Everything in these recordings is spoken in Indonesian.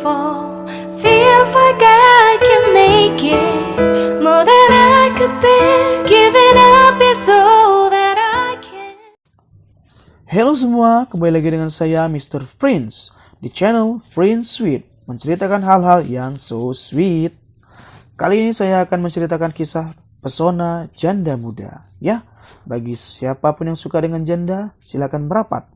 fall. Feels like I can make it more than I could bear. Giving up is all that I can. Halo semua, kembali lagi dengan saya Mr. Prince di channel Prince Sweet, menceritakan hal-hal yang so sweet. Kali ini saya akan menceritakan kisah pesona janda muda. Ya, bagi siapapun yang suka dengan janda, silakan merapat.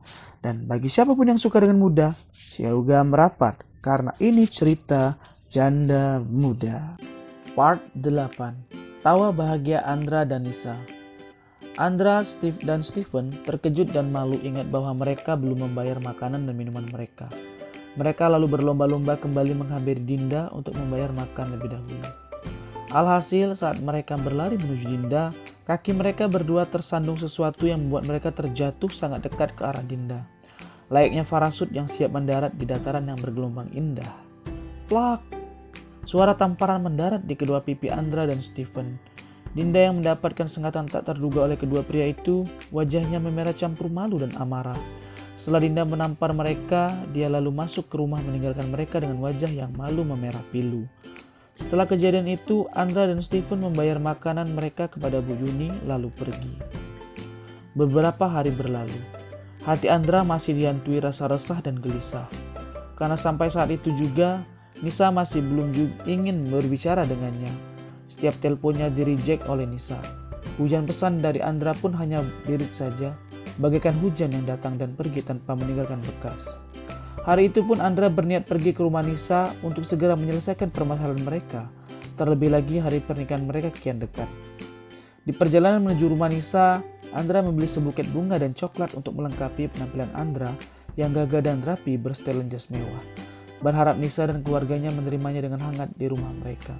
Dan bagi siapapun yang suka dengan muda, silakan merapat. Karena ini cerita janda muda. Part 8. Tawa bahagia Andra dan Nisa. Andra, Steve, dan Steven terkejut dan malu ingat bahwa mereka belum membayar makanan dan minuman mereka. Mereka lalu berlomba-lomba kembali menghampiri Dinda untuk membayar makan lebih dahulu. Alhasil, saat mereka berlari menuju Dinda, kaki mereka berdua tersandung sesuatu yang membuat mereka terjatuh sangat dekat ke arah Dinda. Layaknya parasut yang siap mendarat di dataran yang bergelombang indah. Plak! Suara tamparan mendarat di kedua pipi Andra dan Steven. Dinda yang mendapatkan sengatan tak terduga oleh kedua pria itu, wajahnya memerah campur malu dan amarah. Setelah Dinda menampar mereka, dia lalu masuk ke rumah meninggalkan mereka dengan wajah yang malu memerah pilu. Setelah kejadian itu, Andra dan Steven membayar makanan mereka kepada Bu Yuni lalu pergi. Beberapa hari berlalu. Hati Andra masih dihantui rasa resah dan gelisah. Karena sampai saat itu juga, Nisa masih belum ingin berbicara dengannya. Setiap teleponnya di-reject oleh Nisa. Hujan pesan dari Andra pun hanya birit saja, bagaikan hujan yang datang dan pergi tanpa meninggalkan bekas. Hari itu pun Andra berniat pergi ke rumah Nisa untuk segera menyelesaikan permasalahan mereka. Terlebih lagi hari pernikahan mereka kian dekat. Di perjalanan menuju rumah Nisa, Andra membeli sebuket bunga dan coklat untuk melengkapi penampilan Andra yang gagah dan rapi bersetelan jas mewah. Berharap Nisa dan keluarganya menerimanya dengan hangat di rumah mereka.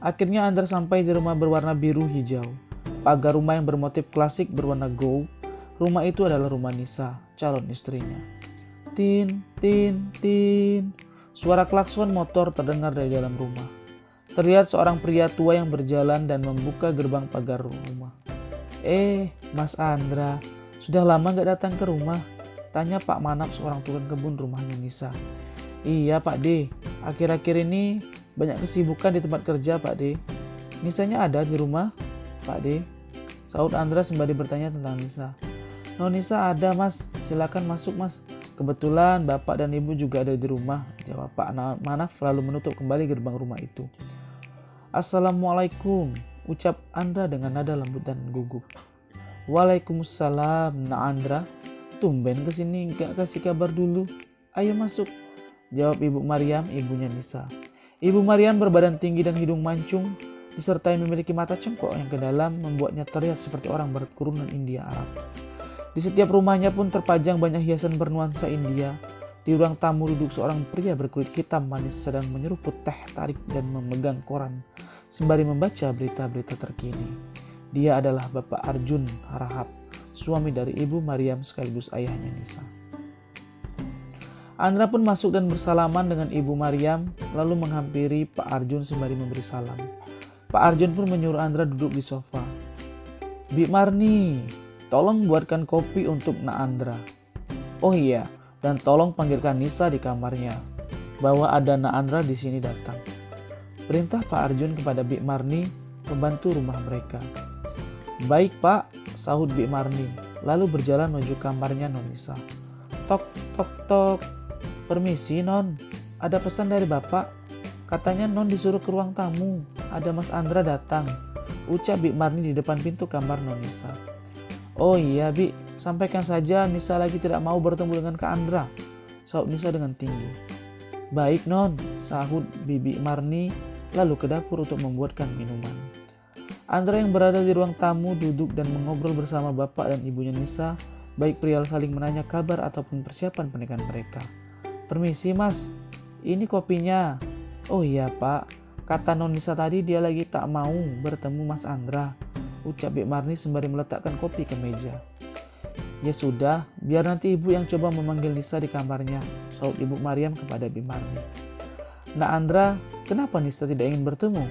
Akhirnya Andra sampai di rumah berwarna biru hijau. Pagar rumah yang bermotif klasik berwarna gold. Rumah itu adalah rumah Nisa, calon istrinya. Tin, tin, tin. Suara klakson motor terdengar dari dalam rumah. Terlihat seorang pria tua yang berjalan dan membuka gerbang pagar rumah. Mas Andra, sudah lama gak datang ke rumah? Tanya Pak Manap, seorang tukang kebun rumahnya Nisa. Iya Pak D, akhir-akhir ini banyak kesibukan di tempat kerja Pak D. Nisanya ada di rumah Pak D? Sahut Andra sembari bertanya tentang Nisa. No, Nisa ada mas, silakan masuk mas. Kebetulan bapak dan ibu juga ada di rumah, jawab Pak Manaf lalu menutup kembali gerbang rumah itu. Assalamualaikum, ucap Andra dengan nada lembut dan gugup. Waalaikumsalam, Andra. Tumben kesini gak kasih kabar dulu. Ayo masuk, jawab Ibu Maryam, ibunya Nisa. Ibu Maryam berbadan tinggi dan hidung mancung, disertai memiliki mata cengkok yang ke dalam membuatnya terlihat seperti orang berketurunan India Arab. Di setiap rumahnya pun terpajang banyak hiasan bernuansa India. Di ruang tamu duduk seorang pria berkulit hitam manis sedang menyeruput teh tarik dan memegang koran sembari membaca berita-berita terkini. Dia adalah Bapak Arjun Harahap, suami dari Ibu Maryam sekaligus ayahnya Nisa. Andra pun masuk dan bersalaman dengan Ibu Maryam lalu menghampiri Pak Arjun sembari memberi salam. Pak Arjun pun menyuruh Andra duduk di sofa. Bi Marni, tolong buatkan kopi untuk Na Andra. Oh iya, dan tolong panggilkan Nisa di kamarnya. Bahwa ada Na Andra di sini datang. Perintah Pak Arjun kepada Bi Marni, pembantu rumah mereka. Baik Pak, sahut Bi Marni, lalu berjalan menuju kamarnya Non Nisa. Tok, tok, tok. Permisi Non, ada pesan dari Bapak. Katanya Non disuruh ke ruang tamu, ada Mas Andra datang. Ucap Bi Marni di depan pintu kamar Non Nisa. Oh iya Bi, sampaikan saja Nisa lagi tidak mau bertemu dengan Kak Andra, sahut Nisa dengan tinggi. Baik Non, sahut Bibi Marni lalu ke dapur untuk membuatkan minuman. Andra yang berada di ruang tamu duduk dan mengobrol bersama bapak dan ibunya Nisa, baik perihal saling menanya kabar ataupun persiapan pernikahan mereka. Permisi Mas, ini kopinya. Oh iya Pak, kata Non Nisa tadi dia lagi tak mau bertemu Mas Andra, ucap Bi Marni sembari meletakkan kopi ke meja. Ya sudah, biar nanti ibu yang coba memanggil Nisa di kamarnya, sahut Ibu Maryam kepada Bi Marni. Nah Andra, kenapa Nisa tidak ingin bertemu?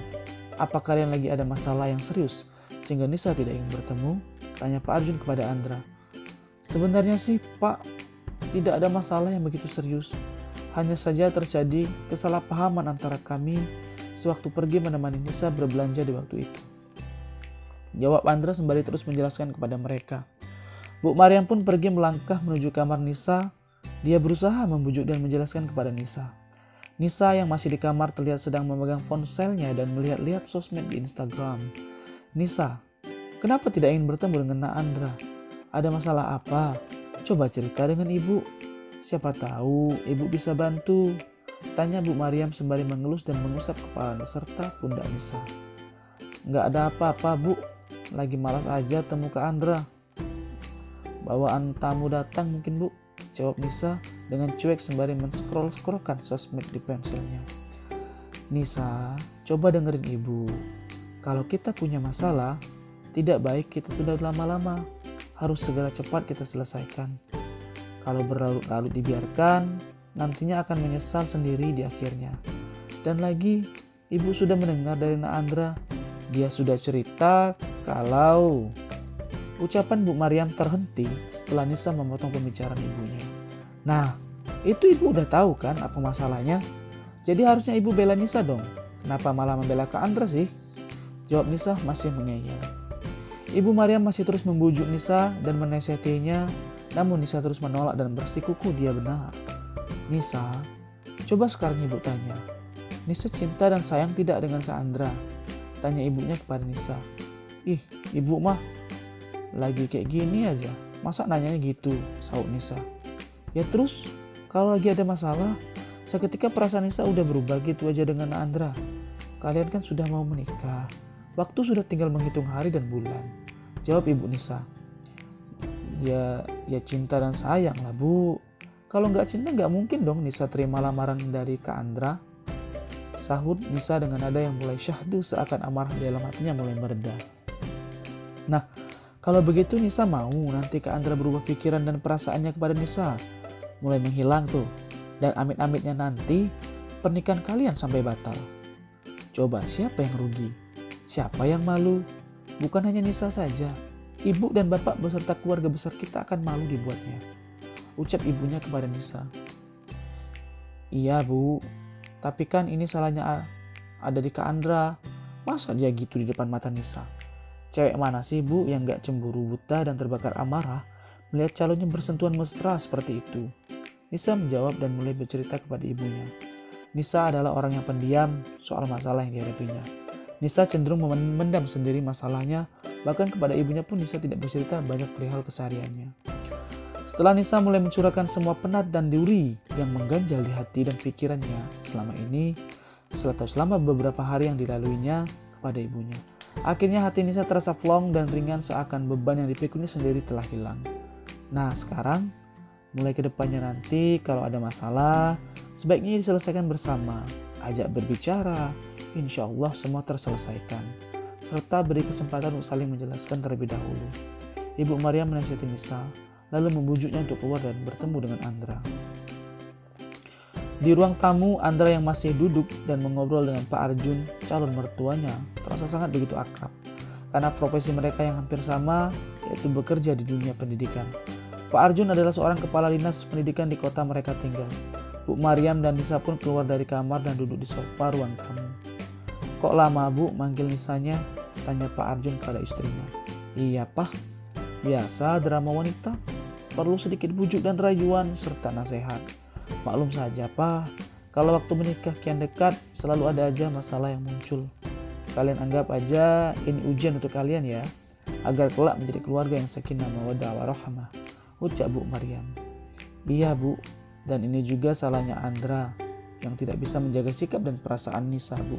Apa kalian lagi ada masalah yang serius sehingga Nisa tidak ingin bertemu? Tanya Pak Arjun kepada Andra. Sebenarnya sih Pak, tidak ada masalah yang begitu serius. Hanya saja terjadi kesalahpahaman antara kami sewaktu pergi menemani Nisa berbelanja di waktu itu. Jawab Andra sembari terus menjelaskan kepada mereka. Bu Maryam pun pergi melangkah menuju kamar Nisa. Dia berusaha membujuk dan menjelaskan kepada Nisa. Nisa yang masih di kamar terlihat sedang memegang ponselnya dan melihat-lihat sosmed di Instagram. Nisa, kenapa tidak ingin bertemu dengan Nak Andra? Ada masalah apa? Coba cerita dengan ibu. Siapa tahu ibu bisa bantu. Tanya Bu Maryam sembari mengelus dan mengusap kepala serta pundak Nisa. Nggak ada apa-apa bu, lagi malas aja temu Kak Andra. Bawaan tamu datang mungkin bu, jawab Nisa dengan cuek sembari men-scroll-scrollkan sosmed di pensilnya. Nisa, coba dengerin ibu. Kalau kita punya masalah, tidak baik kita sudah lama-lama. Harus segera cepat kita selesaikan. Kalau berlarut-larut dibiarkan, nantinya akan menyesal sendiri di akhirnya. Dan lagi, ibu sudah mendengar dari Nak Andra. Dia sudah cerita kalau... Ucapan Bu Maryam terhenti setelah Nisa memotong pembicaraan ibunya. Nah, itu ibu udah tahu kan apa masalahnya? Jadi harusnya ibu bela Nisa dong. Kenapa malah membela Kak Andra sih? Jawab Nisa masih mengeyel. Ibu Maryam masih terus membujuk Nisa dan menasihatinya. Namun Nisa terus menolak dan bersikuku dia benar. Nisa, coba sekarang ibu tanya. Nisa cinta dan sayang tidak dengan Kak Andra? Tanya ibunya kepada Nisa. Ih, ibu mah lagi kayak gini aja. Masa nanyanya gitu, sahut Nisa. Ya terus, kalau lagi ada masalah, seketika perasaan Nisa udah berubah gitu aja dengan Kak Andra. Kalian kan sudah mau menikah. Waktu sudah tinggal menghitung hari dan bulan. Jawab ibu Nisa. Ya cinta dan sayang lah bu. Kalau nggak cinta nggak mungkin dong Nisa terima lamaran dari Kak Andra. Sahut Nisa dengan nada yang mulai syahdu seakan amarah di dalam hatinya mulai mereda. Nah, kalau begitu Nisa mau nanti Kak Andra berubah pikiran dan perasaannya kepada Nisa. Mulai menghilang tuh. Dan amit-amitnya nanti pernikahan kalian sampai batal. Coba siapa yang rugi? Siapa yang malu? Bukan hanya Nisa saja. Ibu dan bapak beserta keluarga besar kita akan malu dibuatnya. Ucap ibunya kepada Nisa. Iya bu, tapi kan ini salahnya ada di Kak Andra. Masa dia gitu di depan mata Nisa? Cewek mana sih bu yang gak cemburu buta dan terbakar amarah melihat calonnya bersentuhan mesra seperti itu? Nisa menjawab dan mulai bercerita kepada ibunya. Nisa adalah orang yang pendiam soal masalah yang dihadapinya. Nisa cenderung memendam sendiri masalahnya, bahkan kepada ibunya pun Nisa tidak bercerita banyak perihal kesehariannya. Setelah Nisa mulai mencurahkan semua penat dan duri yang mengganjal di hati dan pikirannya selama beberapa hari yang dilaluinya kepada ibunya. Akhirnya hati Nisa terasa plong dan ringan seakan beban yang dipikunya sendiri telah hilang. Nah sekarang, mulai ke depannya nanti kalau ada masalah, sebaiknya diselesaikan bersama. Ajak berbicara, insya Allah semua terselesaikan. Serta beri kesempatan untuk saling menjelaskan terlebih dahulu. Ibu Maryam menasihati Nisa, lalu membujuknya untuk keluar dan bertemu dengan Andra. Di ruang tamu, Andra yang masih duduk dan mengobrol dengan Pak Arjun, calon mertuanya, terasa sangat begitu akrab. Karena profesi mereka yang hampir sama, yaitu bekerja di dunia pendidikan. Pak Arjun adalah seorang kepala dinas pendidikan di kota mereka tinggal. Bu Maryam dan Nisa pun keluar dari kamar dan duduk di sofa ruang tamu. Kok lama bu manggil Nisanya? Tanya Pak Arjun pada istrinya. Iya Pak, biasa drama wanita. Perlu sedikit bujuk dan rayuan serta nasihat. Maklum saja Pak, kalau waktu menikah kian dekat selalu ada aja masalah yang muncul. Kalian anggap aja ini ujian untuk kalian ya, agar kelak menjadi keluarga yang sakinah mawaddah warahmah. Ucap Bu Maryam. Iya bu, dan ini juga salahnya Andra yang tidak bisa menjaga sikap dan perasaan Nisa bu.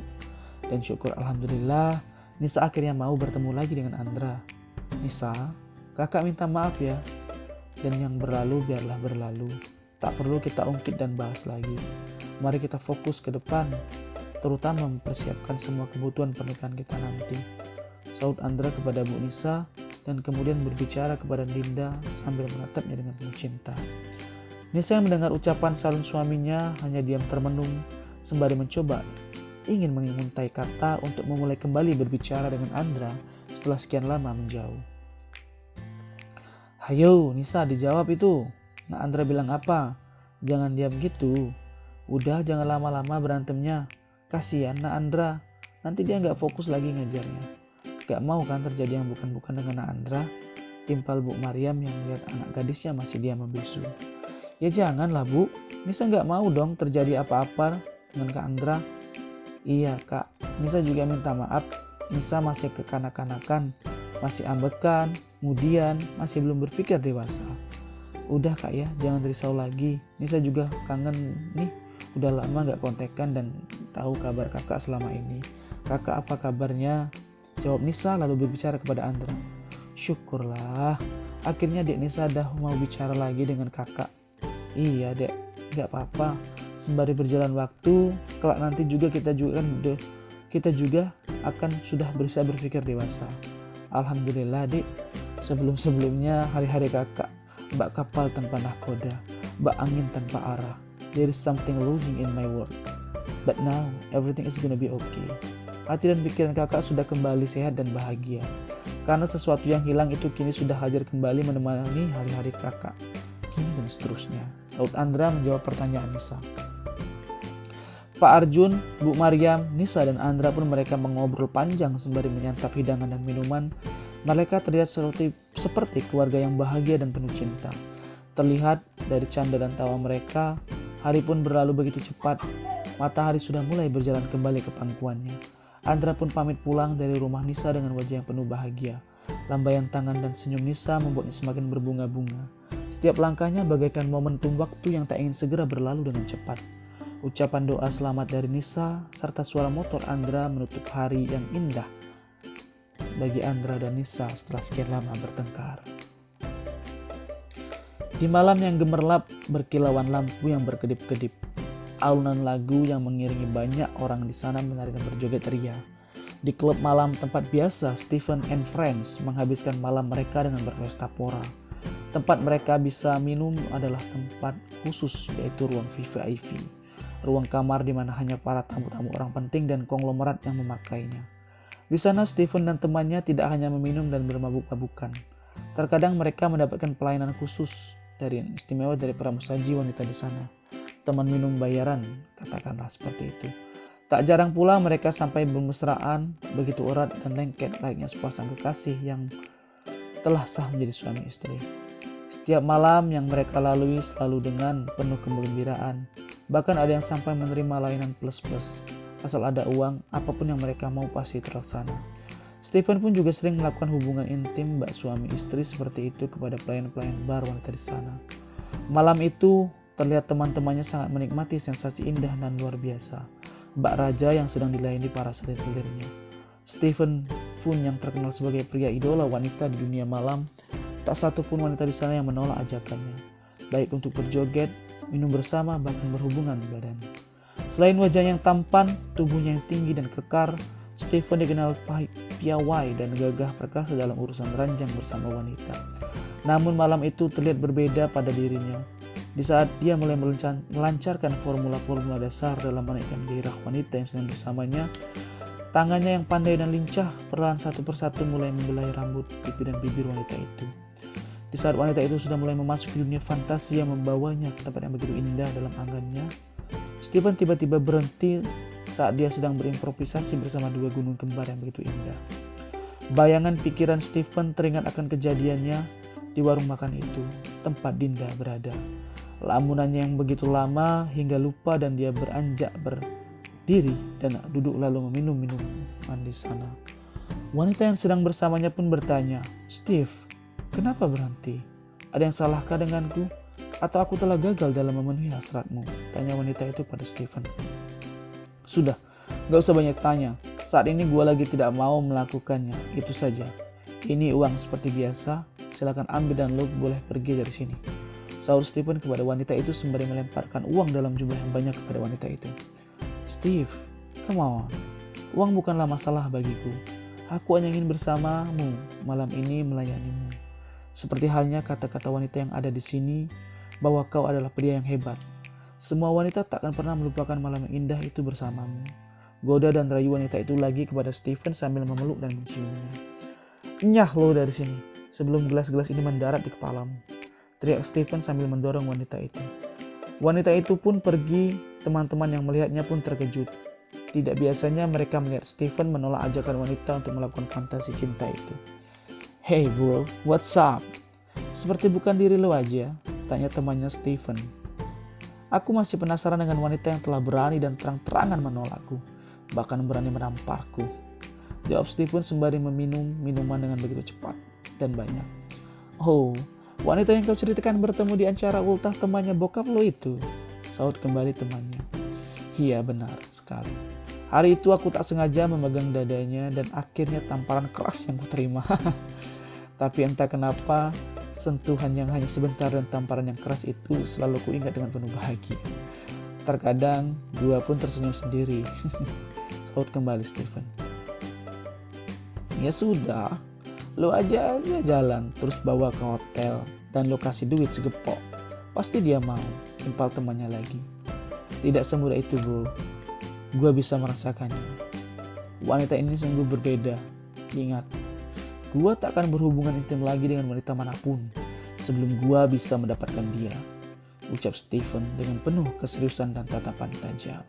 Dan syukur alhamdulillah Nisa akhirnya mau bertemu lagi dengan Andra. Nisa, kakak minta maaf ya. Dan yang berlalu biarlah berlalu. Tak perlu kita ungkit dan bahas lagi. Mari kita fokus ke depan, terutama mempersiapkan semua kebutuhan pernikahan kita nanti. Sahut Andra kepada Bu Nisa dan kemudian berbicara kepada Dinda sambil menatapnya dengan penuh cinta. Nisa yang mendengar ucapan calon suaminya hanya diam termenung sembari mencoba ingin mengintai kata untuk memulai kembali berbicara dengan Andra setelah sekian lama menjauh. Hayo Nisa dijawab itu, Nah Andra bilang apa? Jangan diam gitu. Udah jangan lama-lama berantemnya. Kasihan Nak Andra. Nanti dia nggak fokus lagi ngajarnya. Gak mau kan terjadi yang bukan-bukan dengan Nak Andra? Timpal Bu Maryam yang melihat anak gadisnya masih diam membisu. Ya janganlah Bu. Nisa nggak mau dong terjadi apa-apa dengan Kak Andra. Iya Kak. Nisa juga minta maaf. Nisa masih kekanak-kanakan. Masih ambekan, kemudian masih belum berpikir dewasa. Udah Kak ya, jangan risau lagi. Nisa juga kangen nih, udah lama gak kontekan dan tahu kabar kakak selama ini. Kakak apa kabarnya? Jawab Nisa lalu berbicara kepada Andra. Syukurlah, akhirnya Dek Nisa dah mau bicara lagi dengan kakak. Iya Dek, gak apa-apa. Sembari berjalan waktu, kelak nanti juga kita juga akan sudah bisa berpikir dewasa. Alhamdulillah Dek, sebelum-sebelumnya hari-hari kakak, bak kapal tanpa nahkoda, bak angin tanpa arah. There is something losing in my world. But now, everything is gonna be okay. Hati dan pikiran kakak sudah kembali sehat dan bahagia. Karena sesuatu yang hilang itu kini sudah hadir kembali menemani hari-hari kakak. Kini dan seterusnya. Saud Andra menjawab pertanyaan Nisa. Pak Arjun, Bu Maryam, Nisa dan Andra pun mereka mengobrol panjang sembari menyantap hidangan dan minuman. Mereka terlihat seperti keluarga yang bahagia dan penuh cinta. Terlihat dari canda dan tawa mereka, hari pun berlalu begitu cepat. Matahari sudah mulai berjalan kembali ke pangkuannya. Andra pun pamit pulang dari rumah Nisa dengan wajah yang penuh bahagia. Lambaian tangan dan senyum Nisa membuatnya semakin berbunga-bunga. Setiap langkahnya bagaikan momentum waktu yang tak ingin segera berlalu dengan cepat. Ucapan doa selamat dari Nisa serta suara motor Andra menutup hari yang indah bagi Andra dan Nisa setelah sekian lama bertengkar. Di malam yang gemerlap berkilauan lampu yang berkedip-kedip, alunan lagu yang mengiringi banyak orang di sana menari dan berjoget ria. Di klub malam tempat biasa Stephen and Friends menghabiskan malam mereka dengan berpesta pora. Tempat mereka bisa minum adalah tempat khusus yaitu ruang VIP. Ruang kamar di mana hanya para tamu-tamu orang penting dan konglomerat yang memakainya. Di sana Stephen dan temannya tidak hanya meminum dan bermabuk-mabukan. Terkadang mereka mendapatkan pelayanan khusus dari istimewa dari para musaji wanita di sana. Teman minum bayaran, katakanlah seperti itu. Tak jarang pula mereka sampai bermesraan begitu erat dan lengket layaknya sepasang kekasih yang telah sah menjadi suami istri. Setiap malam yang mereka lalui selalu dengan penuh kegembiraan. Bahkan ada yang sampai menerima layanan plus-plus. Asal ada uang, apapun yang mereka mau pasti terlaksana. Stephen pun juga sering melakukan hubungan intim bak suami istri seperti itu kepada pelayan-pelayan bar wanita di sana. Malam itu terlihat teman-temannya sangat menikmati sensasi indah dan luar biasa. Bak raja yang sedang dilayani para selir-selirnya. Stephen pun yang terkenal sebagai pria idola wanita di dunia malam, tak satu pun wanita di sana yang menolak ajakannya. Baik untuk berjoget, minum bersama, bahkan berhubungan badan. Selain wajah yang tampan, tubuhnya yang tinggi dan kekar, Stephen dikenal piawai dan gagah perkasa dalam urusan ranjang bersama wanita. Namun malam itu terlihat berbeda pada dirinya. Di saat dia mulai melancarkan formula-formula dasar dalam menaikkan gairah wanita yang sedang bersamanya, tangannya yang pandai dan lincah perlahan satu persatu mulai membelai rambut, pipi dan bibir wanita itu. Di saat wanita itu sudah mulai memasuki dunia fantasi yang membawanya ke tempat yang begitu indah dalam angannya, Stephen tiba-tiba berhenti saat dia sedang berimprovisasi bersama dua gunung kembar yang begitu indah. Bayangan pikiran Stephen teringat akan kejadiannya di warung makan itu, tempat Dinda berada. Lamunannya yang begitu lama hingga lupa dan dia beranjak berdiri dan duduk lalu meminum minuman di sana. Wanita yang sedang bersamanya pun bertanya, "Steve, kenapa berhenti? Ada yang salahkah denganku? Atau aku telah gagal dalam memenuhi hasratmu?" Tanya wanita itu pada Stephen. "Sudah, gak usah banyak tanya. Saat ini gue lagi tidak mau melakukannya, itu saja. Ini uang seperti biasa, silakan ambil dan lo boleh pergi dari sini," sahut Stephen kepada wanita itu sembari melemparkan uang dalam jumlah yang banyak kepada wanita itu. "Steve, come on. Uang bukanlah masalah bagiku. Aku hanya ingin bersamamu malam ini melayanimu. Seperti halnya kata-kata wanita yang ada di sini, bahwa kau adalah pria yang hebat. Semua wanita tak akan pernah melupakan malam yang indah itu bersamamu." Goda dan rayu wanita itu lagi kepada Stephen sambil memeluk dan menciumnya. "Nyah lo dari sini, sebelum gelas-gelas ini mendarat di kepalamu." teriak Stephen sambil mendorong wanita itu. Wanita itu pun pergi, teman-teman yang melihatnya pun terkejut. Tidak biasanya mereka melihat Stephen menolak ajakan wanita untuk melakukan fantasi cinta itu. "Hey bro, what's up?" "Seperti bukan diri lo aja," tanya temannya Stephen. "Aku masih penasaran dengan wanita yang telah berani dan terang-terangan menolakku, bahkan berani menamparku," jawab Stephen sembari meminum minuman dengan begitu cepat dan banyak. "Oh, wanita yang kau ceritakan bertemu di acara ultah temannya bokap lo itu," sahut kembali temannya. "Iya, benar sekali. Hari itu aku tak sengaja memegang dadanya dan akhirnya tamparan keras yang kuterima." Tapi entah kenapa, sentuhan yang hanya sebentar dan tamparan yang keras itu selalu kuingat dengan penuh bahagia. Terkadang gua pun tersenyum sendiri, sahut kembali Stephen. "Ya sudah, lo aja jalan terus bawa ke hotel dan lo kasih duit segepok. Pasti dia mau," timpal temannya lagi. "Tidak semudah itu bro, gua bisa merasakannya. Wanita ini sungguh berbeda. Ingat, gua tak akan berhubungan intim lagi dengan wanita manapun sebelum gua bisa mendapatkan dia," ucap Stephen dengan penuh keseriusan dan tatapan tajam.